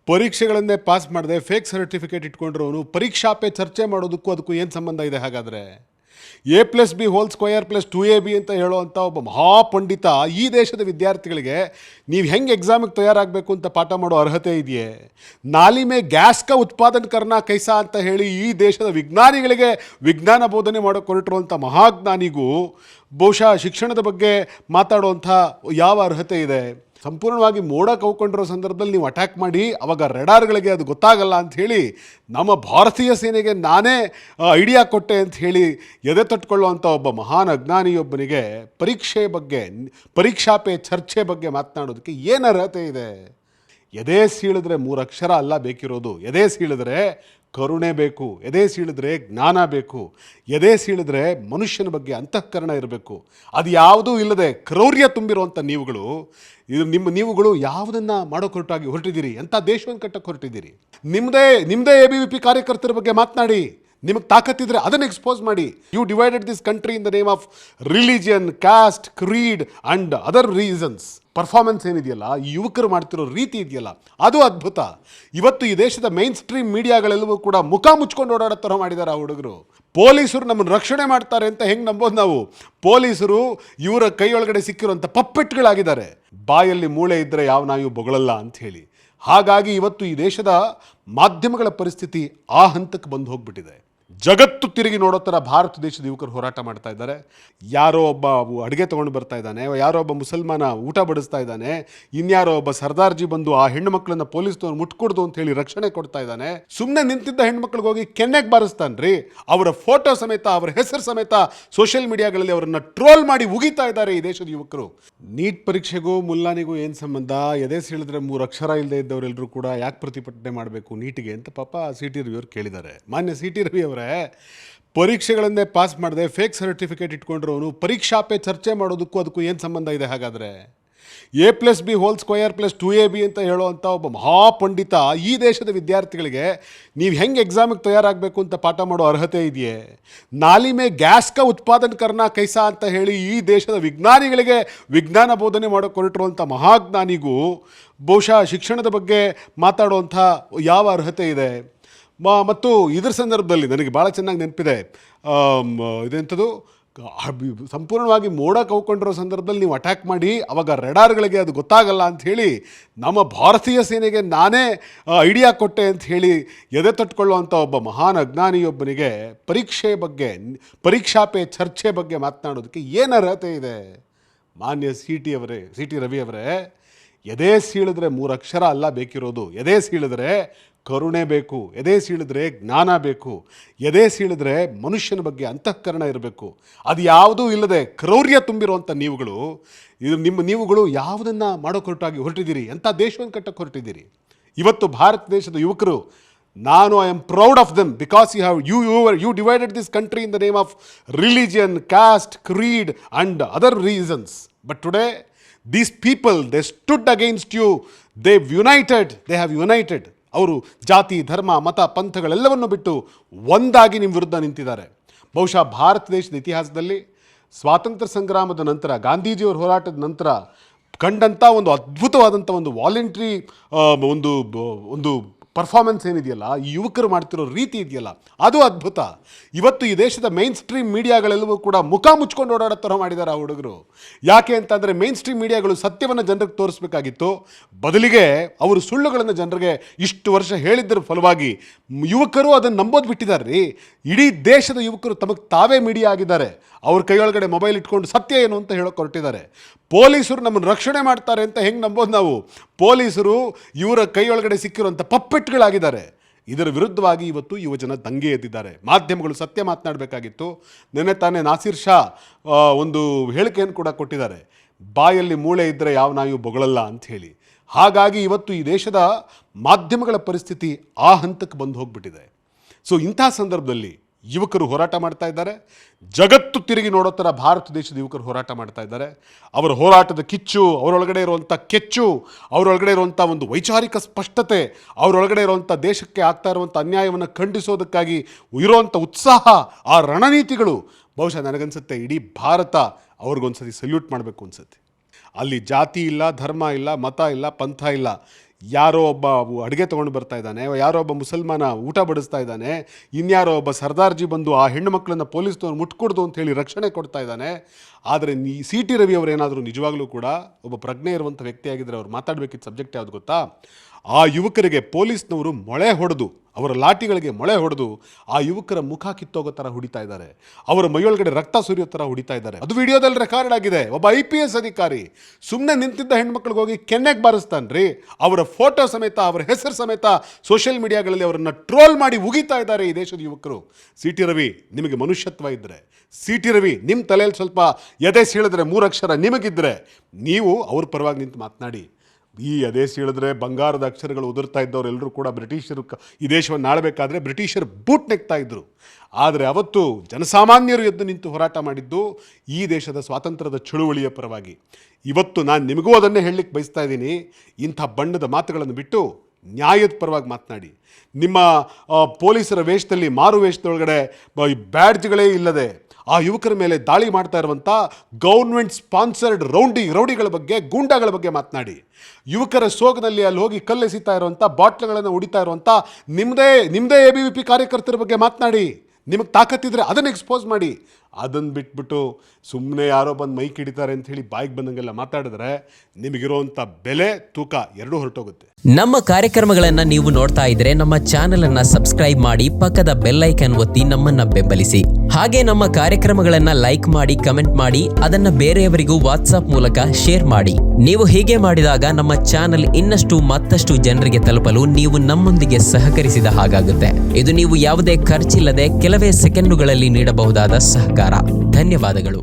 ಪರೀಕ್ಷೆಗಳನ್ನೇ pass ಮಾಡದೆ fake certificate ಇಟ್ಕೊಂಡ್ರು ಪರೀಕ್ಷಾ pay ಚರ್ಚೆ ಮಾಡೋದಕ್ಕೂ ಅದಕ್ಕೂ ಏನು ಸಂಬಂಧ ಇದೆ? ಹಾಗಾದರೆ A+B² + 2AB ಅಂತ ಹೇಳುವಂಥ ಒಬ್ಬ ಮಹಾಪಂಡಿತ ಈ ದೇಶದ ವಿದ್ಯಾರ್ಥಿಗಳಿಗೆ ನೀವು ಹೆಂಗೆ ಎಕ್ಸಾಮಿಗೆ ತಯಾರಾಗಬೇಕು ಅಂತ ಪಾಠ ಮಾಡೋ ಅರ್ಹತೆ ಇದೆಯೇ? ನಾಲಿ ಮೇ ಗ್ಯಾಸ್ ಕ ಉತ್ಪಾದನೆ ಕರ್ನಾ ಕೈಸಾ ಅಂತ ಹೇಳಿ ಈ ದೇಶದ ವಿಜ್ಞಾನಿಗಳಿಗೆ ವಿಜ್ಞಾನ ಬೋಧನೆ ಮಾಡೋಕೆ ಹೊರಟಿರುವಂಥ ಮಹಾಜ್ಞಾನಿಗೂ ಬಹುಶಃ ಶಿಕ್ಷಣದ ಬಗ್ಗೆ ಮಾತಾಡುವಂಥ ಯಾವ ಅರ್ಹತೆ ಇದೆ? ಸಂಪೂರ್ಣವಾಗಿ ಮೋಡ ಕವ್ಕೊಂಡಿರೋ ಸಂದರ್ಭದಲ್ಲಿ ನೀವು ಅಟ್ಯಾಕ್ ಮಾಡಿ ಅವಾಗ ರೆಡಾರ್ಗಳಿಗೆ ಅದು ಗೊತ್ತಾಗಲ್ಲ ಅಂಥೇಳಿ ನಮ್ಮ ಭಾರತೀಯ ಸೇನೆಗೆ ನಾನೇ ಐಡಿಯಾ ಕೊಟ್ಟೆ ಅಂತ ಹೇಳಿ ಎದೆ ತಟ್ಕೊಳ್ಳುವಂಥ ಒಬ್ಬ ಮಹಾನ್ ಅಜ್ಞಾನಿಯೊಬ್ಬನಿಗೆ ಪರೀಕ್ಷೆ ಬಗ್ಗೆ, ಪರೀಕ್ಷಾ ಪೇ ಚರ್ಚೆ ಬಗ್ಗೆ ಮಾತನಾಡೋದಕ್ಕೆ ಏನು ಅರ್ಹತೆ ಇದೆ? ಎದೆ ಸೀಳಿದ್ರೆ 3 ಅಕ್ಷರ ಅಲ್ಲ ಬೇಕಿರೋದು. ಎದೆ ಸೀಳಿದ್ರೆ ಕರುಣೆ ಬೇಕು, ಎದೆ ಸೀಳಿದ್ರೆ ಜ್ಞಾನ ಬೇಕು, ಎದೆ ಸೀಳಿದ್ರೆ ಮನುಷ್ಯನ ಬಗ್ಗೆ ಅಂತಃಕರಣ ಇರಬೇಕು. ಅದು ಯಾವುದೂ ಇಲ್ಲದೆ ಕ್ರೌರ್ಯ ತುಂಬಿರುವಂಥ ನೀವುಗಳು ಯಾವುದನ್ನು ಮಾಡೋಕೆ ಹೊರಟಿದ್ದೀರಿ? ಎಂಥ ದೇಶವನ್ನು ಕಟ್ಟಕ್ಕೆ ಹೊರಟಿದ್ದೀರಿ? ನಿಮ್ಮದೇ ABVP ಕಾರ್ಯಕರ್ತರ ಬಗ್ಗೆ ಮಾತನಾಡಿ. ನಿಮಗೆ ತಾಕತ್ತಿದ್ರೆ ಅದನ್ನು ಎಕ್ಸ್ಪೋಸ್ ಮಾಡಿ. You divided this country in the name of religion, caste, creed and other reasons. Performance ಏನಿದೆಯಲ್ಲ, ಈ ಯುವಕರು ಮಾಡ್ತಿರೋ ರೀತಿ ಇದೆಯಲ್ಲ, ಅದು ಅದ್ಭುತ. ಇವತ್ತು ಈ ದೇಶದ ಮೈನ್ ಸ್ಟ್ರೀಮ್ ಮೀಡಿಯಾಗಳೆಲ್ಲವೂ ಕೂಡ ಮುಖ ಮುಚ್ಕೊಂಡು ಓಡಾಡೋ ಥರ ಮಾಡಿದ್ದಾರೆ ಆ ಹುಡುಗರು. ಪೊಲೀಸರು ನಮ್ಮನ್ನು ರಕ್ಷಣೆ ಮಾಡ್ತಾರೆ ಅಂತ ಹೆಂಗೆ ನಂಬೋದು ನಾವು? ಪೊಲೀಸರು ಇವರ ಕೈಯೊಳಗಡೆ ಸಿಕ್ಕಿರುವಂಥ ಪಪ್ಪೆಟ್ಗಳಾಗಿದ್ದಾರೆ. ಬಾಯಲ್ಲಿ ಮೂಳೆ ಇದ್ದರೆ ಯಾವ ನಾಯಿಯೂ ಬೊಗಳಲ್ಲ ಅಂಥೇಳಿ. ಹಾಗಾಗಿ ಇವತ್ತು ಈ ದೇಶದ ಮಾಧ್ಯಮಗಳ ಪರಿಸ್ಥಿತಿ ಆ ಹಂತಕ್ಕೆ ಬಂದು ಹೋಗ್ಬಿಟ್ಟಿದೆ. ಜಗತ್ತು ತಿರುಗಿ ನೋಡೋ ಥರ ಭಾರತ ದೇಶದ ಯುವಕರು ಹೋರಾಟ ಮಾಡ್ತಾ ಇದ್ದಾರೆ. ಯಾರೋ ಒಬ್ಬ ಅಡುಗೆ ತೊಗೊಂಡು ಬರ್ತಾ ಇದ್ದಾನೆ, ಯಾರೋ ಒಬ್ಬ ಮುಸಲ್ಮಾನ ಊಟ ಬಡಿಸ್ತಾ ಇದ್ದಾನೆ, ಇನ್ಯಾರೋ ಒಬ್ಬ ಸರ್ದಾರ್ಜಿ ಬಂದು ಆ ಹೆಣ್ಣು ಮಕ್ಕಳನ್ನ ಪೊಲೀಸ್ನವ್ರು ಮುಟ್ಕೊಡ್ದು ಅಂತ ಹೇಳಿ ರಕ್ಷಣೆ ಕೊಡ್ತಾ ಇದ್ದಾನೆ. ಸುಮ್ಮನೆ ನಿಂತಿದ್ದ ಹೆಣ್ಮಕ್ಳಿಗೆ ಹೋಗಿ ಕೆನ್ನೆಗೆ ಬಾರಿಸ್ತಾನ್ರಿ. ಅವರ ಫೋಟೋ ಸಮೇತ, ಅವರ ಹೆಸರು ಸಮೇತ ಸೋಷಿಯಲ್ ಮೀಡಿಯಾಗಳಲ್ಲಿ ಅವರನ್ನು ಟ್ರೋಲ್ ಮಾಡಿ ಉಗಿತಾ ಇದ್ದಾರೆ ಈ ದೇಶದ ಯುವಕರು. ನೀಟ್ ಪರೀಕ್ಷೆಗೂ ಮುಲ್ಲಾನಿಗೂ ಏನು ಸಂಬಂಧ? ಎದೆ ಸೀಳಿದ್ರೆ 3 ಅಕ್ಷರ ಇಲ್ಲದೆ ಇದ್ದವರೆಲ್ಲರೂ ಕೂಡ ಯಾಕೆ ಪ್ರತಿಭಟನೆ ಮಾಡಬೇಕು ನೀಟಿಗೆ ಅಂತ ಪಾಪ CT ರವಿ ಅವರು ಕೇಳಿದ್ದಾರೆ. ಮಾನ್ಯ CT ರವಿ ಅವರೇ, ಪರೀಕ್ಷೆಗಳನ್ನೇ ಪಾಸ್ ಮಾಡದೆ ಫೇಕ್ ಸರ್ಟಿಫಿಕೇಟ್ ಇಟ್ಕೊಂಡ್ರು ಪರೀಕ್ಷಾ ಪೇ ಚರ್ಚೆ ಮಾಡೋದಕ್ಕೂ ಅದಕ್ಕೂ ಏನು ಸಂಬಂಧ ಇದೆ? ಹಾಗಾದರೆ A+B² + 2AB ಅಂತ ಹೇಳುವಂಥ ಒಬ್ಬ ಮಹಾಪಂಡಿತ ಈ ದೇಶದ ವಿದ್ಯಾರ್ಥಿಗಳಿಗೆ ನೀವು ಹೆಂಗೆ ಎಕ್ಸಾಮಿಗೆ ತಯಾರಾಗಬೇಕು ಅಂತ ಪಾಠ ಮಾಡೋ ಅರ್ಹತೆ ಇದೆಯೇ? ನಾಲಿ ಮೇ ಗ್ಯಾಸ್ ಕ ಉತ್ಪಾದನೆ ಕರ್ನಾ ಕೈಸಾ ಅಂತ ಹೇಳಿ ಈ ದೇಶದ ವಿಜ್ಞಾನಿಗಳಿಗೆ ವಿಜ್ಞಾನ ಬೋಧನೆ ಮಾಡೋಕೆ ಹೊರಟಿರುವಂಥ ಮಹಾಜ್ಞಾನಿಗೂ ಬಹುಶಃ ಶಿಕ್ಷಣದ ಬಗ್ಗೆ ಮಾತಾಡುವಂಥ ಯಾವ ಅರ್ಹತೆ ಇದೆ? ಮತ್ತು ಇದರ ಸಂದರ್ಭದಲ್ಲಿ ನನಗೆ ಭಾಳ ಚೆನ್ನಾಗಿ ನೆನಪಿದೆ, ಇದೆಂಥದ್ದು, ಸಂಪೂರ್ಣವಾಗಿ ಮೋಡ ಕವ್ಕೊಂಡಿರೋ ಸಂದರ್ಭದಲ್ಲಿ ನೀವು ಅಟ್ಯಾಕ್ ಮಾಡಿ ಅವಾಗ ರೆಡಾರ್ಗಳಿಗೆ ಅದು ಗೊತ್ತಾಗಲ್ಲ ಅಂಥೇಳಿ ನಮ್ಮ ಭಾರತೀಯ ಸೇನೆಗೆ ನಾನೇ ಐಡಿಯಾ ಕೊಟ್ಟೆ ಅಂತ ಹೇಳಿ ಎದೆ ತಟ್ಕೊಳ್ಳುವಂಥ ಒಬ್ಬ ಮಹಾನ್ ಅಜ್ಞಾನಿಯೊಬ್ಬನಿಗೆ ಪರೀಕ್ಷೆ ಬಗ್ಗೆ, ಪರೀಕ್ಷಾ ಪೇ ಚರ್ಚೆ ಬಗ್ಗೆ ಮಾತನಾಡೋದಕ್ಕೆ ಏನು ಅರ್ಹತೆ ಇದೆ? ಮಾನ್ಯ CT ರವಿ ಅವರೇ, ಎದೆ ಸೀಳಿದ್ರೆ 3 ಅಕ್ಷರ ಅಲ್ಲ ಬೇಕಿರೋದು. ಎದೆ ಸೀಳಿದ್ರೆ ಕರುಣೆ ಬೇಕು, ಎದೆ ಸೀಳಿದ್ರೆ ಜ್ಞಾನ ಬೇಕು, ಎದೆ ಸೀಳಿದ್ರೆ ಮನುಷ್ಯನ ಬಗ್ಗೆ ಅಂತಃಕರಣ ಇರಬೇಕು. ಅದು ಯಾವುದೂ ಇಲ್ಲದೆ ಕ್ರೌರ್ಯ ತುಂಬಿರುವಂಥ ನೀವುಗಳು ಯಾವುದನ್ನು ಮಾಡೋಕೆ ಹೊರಟಿದ್ದೀರಿ? ಎಂಥ ದೇಶವನ್ನು ಕಟ್ಟಕ್ಕೆ ಹೊರಟಿದ್ದೀರಿ? ಇವತ್ತು ಭಾರತ ದೇಶದ ಯುವಕರು, I am proud of them because you divided this country in the name of religion, caste, creed and other reasons. But today these people, they stood against you, they have united. ಅವರು ಜಾತಿ, ಧರ್ಮ, ಮತ, ಪಂಥಗಳೆಲ್ಲವನ್ನು ಬಿಟ್ಟು ಒಂದಾಗಿ ನಿಮ್ಮ ವಿರುದ್ಧ ನಿಂತಿದ್ದಾರೆ. ಬಹುಶಃ ಭಾರತ ದೇಶದ ಇತಿಹಾಸದಲ್ಲಿ ಸ್ವಾತಂತ್ರ್ಯ ಸಂಗ್ರಾಮದ ನಂತರ, ಗಾಂಧೀಜಿಯವರ ಹೋರಾಟದ ನಂತರ ಕಂಡಂಥ ಒಂದು ಅದ್ಭುತವಾದಂಥ ಒಂದು ವಾಲಂಟ್ರಿ ಒಂದು ಪರ್ಫಾರ್ಮೆನ್ಸ್ ಏನಿದೆಯಲ್ಲ, ಈ ಯುವಕರು ಮಾಡ್ತಿರೋ ರೀತಿ ಇದೆಯಲ್ಲ, ಅದು ಅದ್ಭುತ. ಇವತ್ತು ಈ ದೇಶದ ಮೈನ್ ಸ್ಟ್ರೀಮ್ ಮೀಡಿಯಾಗಳೆಲ್ಲವೂ ಕೂಡ ಮುಖ ಮುಚ್ಕೊಂಡು ಓಡಾಡೋ ಥರ ಮಾಡಿದ್ದಾರೆ ಆ ಹುಡುಗರು. ಯಾಕೆ ಅಂತಂದರೆ ಮೈನ್ ಸ್ಟ್ರೀಮ್ ಮೀಡಿಯಾಗಳು ಸತ್ಯವನ್ನು ಜನರಿಗೆ ತೋರಿಸ್ಬೇಕಾಗಿತ್ತು. ಬದಲಿಗೆ ಅವರು ಸುಳ್ಳುಗಳನ್ನು ಜನರಿಗೆ ಇಷ್ಟು ವರ್ಷ ಹೇಳಿದ್ದರ ಫಲವಾಗಿ ಯುವಕರು ಅದನ್ನು ನಂಬೋದು ಬಿಟ್ಟಿದ್ದಾರೆ ರೀ. ಇಡೀ ದೇಶದ ಯುವಕರು ತಮಗೆ ತಾವೇ ಮೀಡಿಯಾ ಆಗಿದ್ದಾರೆ. ಅವ್ರ ಕೈಯೊಳಗಡೆ ಮೊಬೈಲ್ ಇಟ್ಕೊಂಡು ಸತ್ಯ ಏನು ಅಂತ ಹೇಳೋಕೆ ಹೊರಟಿದ್ದಾರೆ. ಪೊಲೀಸರು ನಮ್ಮನ್ನು ರಕ್ಷಣೆ ಮಾಡ್ತಾರೆ ಅಂತ ಹೆಂಗೆ ನಂಬೋದು ನಾವು? ಪೊಲೀಸರು ಇವರ ಕೈಯೊಳಗಡೆ ಸಿಕ್ಕಿರುವಂಥ ಪಪ್ಪೆಟ್ಗಳಾಗಿದ್ದಾರೆ. ಇದರ ವಿರುದ್ಧವಾಗಿ ಇವತ್ತು ಯುವಜನ ದಂಗೆ ಎದ್ದಿದ್ದಾರೆ. ಮಾಧ್ಯಮಗಳು ಸತ್ಯ ಮಾತನಾಡಬೇಕಾಗಿತ್ತು. ನಿನ್ನೆ ತಾನೇ ನಾಸಿರ್ ಶಾ ಒಂದು ಹೇಳಿಕೆಯನ್ನು ಕೂಡ ಕೊಟ್ಟಿದ್ದಾರೆ, ಬಾಯಲ್ಲಿ ಮೂಳೆ ಇದ್ದರೆ ಯಾವ ನಾಯಿಯೂ ಬೊಗಳಲ್ಲ ಅಂಥೇಳಿ. ಹಾಗಾಗಿ ಇವತ್ತು ಈ ದೇಶದ ಮಾಧ್ಯಮಗಳ ಪರಿಸ್ಥಿತಿ ಆ ಹಂತಕ್ಕೆ ಬಂದು ಹೋಗ್ಬಿಟ್ಟಿದೆ. ಸೊ ಇಂಥ ಸಂದರ್ಭದಲ್ಲಿ ಯುವಕರು ಹೋರಾಟ ಮಾಡ್ತಾ ಇದ್ದಾರೆ. ಜಗತ್ತು ತಿರುಗಿ ನೋಡೋ ಥರ ಭಾರತ ದೇಶದ ಯುವಕರು ಹೋರಾಟ ಮಾಡ್ತಾ ಇದ್ದಾರೆ. ಅವರ ಹೋರಾಟದ ಕಿಚ್ಚು, ಅವರೊಳಗಡೆ ಇರುವಂಥ ಕೆಚ್ಚು, ಅವರೊಳಗಡೆ ಇರುವಂಥ ಒಂದು ವೈಚಾರಿಕ ಸ್ಪಷ್ಟತೆ, ಅವರೊಳಗಡೆ ಇರುವಂಥ ದೇಶಕ್ಕೆ ಆಗ್ತಾ ಇರುವಂಥ ಅನ್ಯಾಯವನ್ನು ಖಂಡಿಸೋದಕ್ಕಾಗಿ ಇರುವಂಥ ಉತ್ಸಾಹ, ಆ ರಣನೀತಿಗಳು ಬಹುಶಃ ನನಗನ್ಸುತ್ತೆ ಇಡೀ ಭಾರತ ಅವ್ರಿಗೊಂದ್ಸತಿ ಸಲ್ಯೂಟ್ ಮಾಡಬೇಕು ಅನ್ಸುತ್ತೆ. ಅಲ್ಲಿ ಜಾತಿ ಇಲ್ಲ, ಧರ್ಮ ಇಲ್ಲ, ಮತ ಇಲ್ಲ, ಪಂಥ ಇಲ್ಲ. ಯಾರೋ ಒಬ್ಬ ಅಡುಗೆ ತೊಗೊಂಡು ಬರ್ತಾ ಇದ್ದಾನೆ, ಯಾರೋ ಒಬ್ಬ ಮುಸಲ್ಮಾನ ಊಟ ಬಡಿಸ್ತಾ ಇದ್ದಾನೆ, ಇನ್ಯಾರೋ ಒಬ್ಬ ಸರ್ದಾರ್ಜಿ ಬಂದು ಆ ಹೆಣ್ಣು ಮಕ್ಕಳನ್ನು ಪೊಲೀಸ್ನವ್ರು ಮುಟ್ಕೊಡ್ದು ಅಂತೇಳಿ ರಕ್ಷಣೆ ಕೊಡ್ತಾ ಇದ್ದಾನೆ. ಆದರೆ ಸಿ ಟಿ ರವಿ ಅವರೇನಾದರೂ ನಿಜವಾಗ್ಲೂ ಕೂಡ ಒಬ್ಬ ಪ್ರಜ್ಞೆ ಇರುವಂಥ ವ್ಯಕ್ತಿಯಾಗಿದ್ದರೆ ಅವ್ರು ಮಾತಾಡಬೇಕಿದ್ದ ಸಬ್ಜೆಕ್ಟ್ ಯಾವುದು ಗೊತ್ತಾ? ಆ ಯುವಕರಿಗೆ ಪೊಲೀಸ್ನವರು ಮೊಳೆ ಹೊಡೆದು, ಅವರ ಲಾಠಿಗಳಿಗೆ ಮೊಳೆ ಹೊಡೆದು ಆ ಯುವಕರ ಮುಖ ಕಿತ್ತೋಗೋ ಥರ ಹೊಡಿತಾ ಇದ್ದಾರೆ, ಅವರ ಮೈಯೊಳಗಡೆ ರಕ್ತ ಸುರಿಯೋ ಥರ ಹೊಡಿತಾ ಇದ್ದಾರೆ. ಅದು ವಿಡಿಯೋದಲ್ಲಿ ರೆಕಾರ್ಡ್ ಆಗಿದೆ. ಒಬ್ಬ IPS ಅಧಿಕಾರಿ ಸುಮ್ಮನೆ ನಿಂತಿದ್ದ ಹೆಣ್ಮಕ್ಳಿಗೆ ಹೋಗಿ ಕೆನ್ನೆಗೆ ಬಾರಿಸ್ತಾನ್ರಿ. ಅವರ ಫೋಟೋ ಸಮೇತ, ಅವರ ಹೆಸರು ಸಮೇತ ಸೋಷಿಯಲ್ ಮೀಡಿಯಾಗಳಲ್ಲಿ ಅವರನ್ನು ಟ್ರೋಲ್ ಮಾಡಿ ಉಗಿತಾ ಇದ್ದಾರೆ ಈ ದೇಶದ ಯುವಕರು. ಸಿ ಟಿ ರವಿ, ನಿಮಗೆ ಮನುಷ್ಯತ್ವ ಇದ್ದರೆ, ಸಿ ಟಿ ರವಿ ನಿಮ್ಮ ತಲೆಯಲ್ಲಿ ಸ್ವಲ್ಪ ಎದೆ ಸೀಳಿದ್ರೆ 3 ಅಕ್ಷರ ನಿಮಗಿದ್ದರೆ, ನೀವು ಅವ್ರ ಪರವಾಗಿ ನಿಂತು ಮಾತನಾಡಿ. ಈ ಅದೇ ಹೇಳಿದ್ರೆ ಬಂಗಾರದ ಅಕ್ಷರಗಳು ಉದುರ್ತಾ ಇದ್ದವ್ರು ಎಲ್ಲರೂ ಕೂಡ ಬ್ರಿಟಿಷರು ಈ ದೇಶವನ್ನು ಆಳಬೇಕಾದ್ರೆ ಬ್ರಿಟಿಷರು ಬೂಟ್ ನೆಕ್ತಾ ಇದ್ದರು. ಆದರೆ ಅವತ್ತು ಜನಸಾಮಾನ್ಯರು ಎದ್ದು ನಿಂತು ಹೋರಾಟ ಮಾಡಿದ್ದು ಈ ದೇಶದ ಸ್ವಾತಂತ್ರ್ಯದ ಚಳುವಳಿಯ ಪರವಾಗಿ. ಇವತ್ತು ನಾನು ನಿಮಗೂ ಅದನ್ನೇ ಹೇಳಲಿಕ್ಕೆ ಬಯಸ್ತಾ ಇದ್ದೀನಿ, ಇಂಥ ಬಣ್ಣದ ಮಾತುಗಳನ್ನು ಬಿಟ್ಟು ನ್ಯಾಯದ ಪರವಾಗಿ ಮಾತನಾಡಿ. ನಿಮ್ಮ ಪೊಲೀಸರ ವೇಷದಲ್ಲಿ, ಮಾರು ವೇಷದೊಳಗಡೆ ಬ್ಯಾಡ್ಜ್ಗಳೇ ಇಲ್ಲದೆ ಆ ಯುವಕರ ಮೇಲೆ ದಾಳಿ ಮಾಡ್ತಾ ಇರುವಂಥ ಗೌರ್ಮೆಂಟ್ ಸ್ಪಾನ್ಸರ್ಡ್ ರೌಡಿಗಳ ಬಗ್ಗೆ, ಗೂಂಡಾಗಳ ಬಗ್ಗೆ ಮಾತನಾಡಿ. ಯುವಕರ ಸೋಗಿನಲ್ಲಿ ಅಲ್ಲಿ ಹೋಗಿ ಕಲ್ಲೆಸಿತಾ ಇರುವಂಥ, ಬಾಟ್ಲುಗಳನ್ನು ಹೊಡಿತಾ ಇರುವಂಥ ನಿಮ್ಮದೇ ABVP ಕಾರ್ಯಕರ್ತರ ಬಗ್ಗೆ ಮಾತನಾಡಿ. ನಿಮಗೆ ತಾಕತ್ತಿದ್ರೆ ಅದನ್ನು ಎಕ್ಸ್ಪೋಸ್ ಮಾಡಿ. ಅದನ್ನು ಬಿಟ್ಬಿಟ್ಟು ಸುಮ್ಮನೆ ಯಾರೋ ಬಂದು ಮೈಕ್ ಹಿಡಿತಾರೆ ಅಂತ ಹೇಳಿ ಬಾಯಿಗೆ ಬಂದಂಗೆಲ್ಲ ಮಾತಾಡಿದ್ರೆ ನಿಮಗಿರೋವಂಥ ಬೆಲೆ, ತೂಕ ಎರಡೂ ಹೊರಟೋಗುತ್ತೆ. ನಮ್ಮ ಕಾರ್ಯಕ್ರಮಗಳನ್ನು ನೀವು ನೋಡ್ತಾ ಇದ್ರೆ ನಮ್ಮ ಚಾನೆಲ್ ಅನ್ನ ಸಬ್ಸ್ಕ್ರೈಬ್ ಮಾಡಿ, ಪಕ್ಕದ ಬೆಲ್ ಐಕಾನ್ ಒತ್ತಿ ನಮ್ಮನ್ನ ಬೆಂಬಲಿಸಿ. ಹಾಗೆ ನಮ್ಮ ಕಾರ್ಯಕ್ರಮಗಳನ್ನ ಲೈಕ್ ಮಾಡಿ, ಕಮೆಂಟ್ ಮಾಡಿ, ಅದನ್ನ ಬೇರೆಯವರಿಗೂ ವಾಟ್ಸ್ಆಪ್ ಮೂಲಕ ಶೇರ್ ಮಾಡಿ. ನೀವು ಹೀಗೆ ಮಾಡಿದಾಗ ನಮ್ಮ ಚಾನೆಲ್ ಮತ್ತಷ್ಟು ಜನರಿಗೆ ತಲುಪಲು ನೀವು ನಮ್ಮೊಂದಿಗೆ ಸಹಕರಿಸಿದ ಹಾಗಾಗುತ್ತೆ. ಇದು ನೀವು ಯಾವುದೇ ಖರ್ಚಿಲ್ಲದೆ ಕೆಲವೇ ಸೆಕೆಂಡುಗಳಲ್ಲಿ ನೀಡಬಹುದಾದ ಸಹಕಾರ. ಧನ್ಯವಾದಗಳು.